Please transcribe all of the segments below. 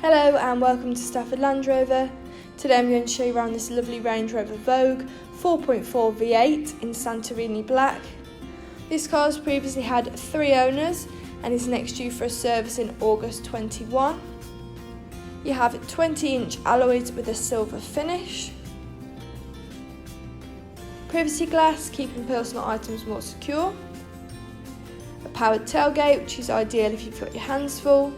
Hello and welcome to Stafford Land Rover. Today I'm going to show you around this lovely Range Rover Vogue 4.4 V8 in Santorini Black. This car has previously had 3 owners and is next due for a service in August 21. You have 20-inch alloys with a silver finish, privacy glass keeping personal items more secure, a powered tailgate which is ideal if you've got your hands full,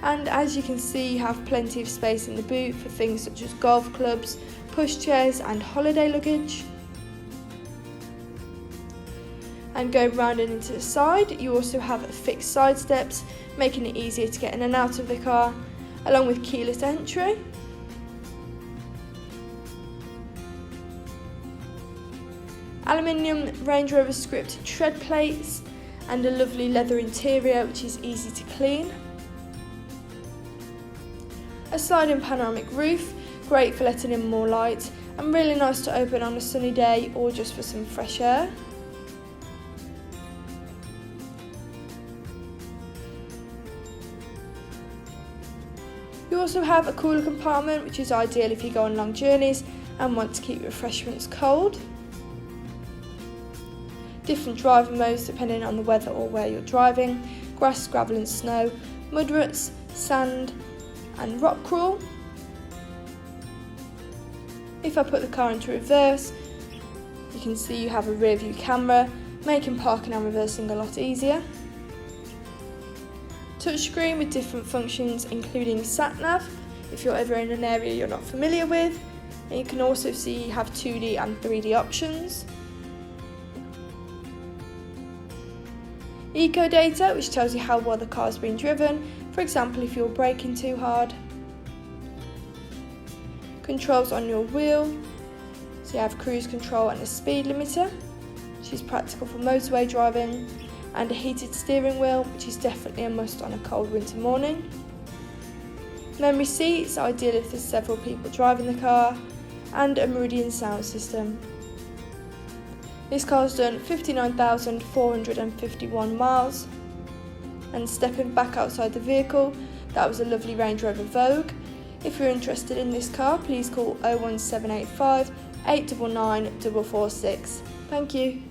and as you can see you have plenty of space in the boot for things such as golf clubs, pushchairs and holiday luggage. And going round and into the side, you also have fixed side steps, making it easier to get in and out of the car, along with keyless entry. Aluminium Range Rover scripted tread plates and a lovely leather interior which is easy to clean. A sliding panoramic roof, great for letting in more light and really nice to open on a sunny day or just for some fresh air. You also have a cooler compartment which is ideal if you go on long journeys and want to keep refreshments cold. Different driving modes depending on the weather or where you're driving: grass, gravel and snow, mud ruts, sand and rock crawl. If I put the car into reverse, you can see you have a rear view camera, making parking and reversing a lot easier. Touchscreen with different functions including sat nav if you're ever in an area you're not familiar with, and you can also see you have 2D and 3D options. Eco data which tells you how well the car has been driven, for example if you're braking too hard. Controls on your wheel, so you have cruise control and a speed limiter, which is practical for motorway driving, and a heated steering wheel, which is definitely a must on a cold winter morning. Memory seats, ideal if there's several people driving the car, and a Meridian sound system. This car's done 59,451 miles, and stepping back outside the vehicle, that was a lovely Range Rover Vogue. If you're interested in this car, please call 01785 899 446. Thank you.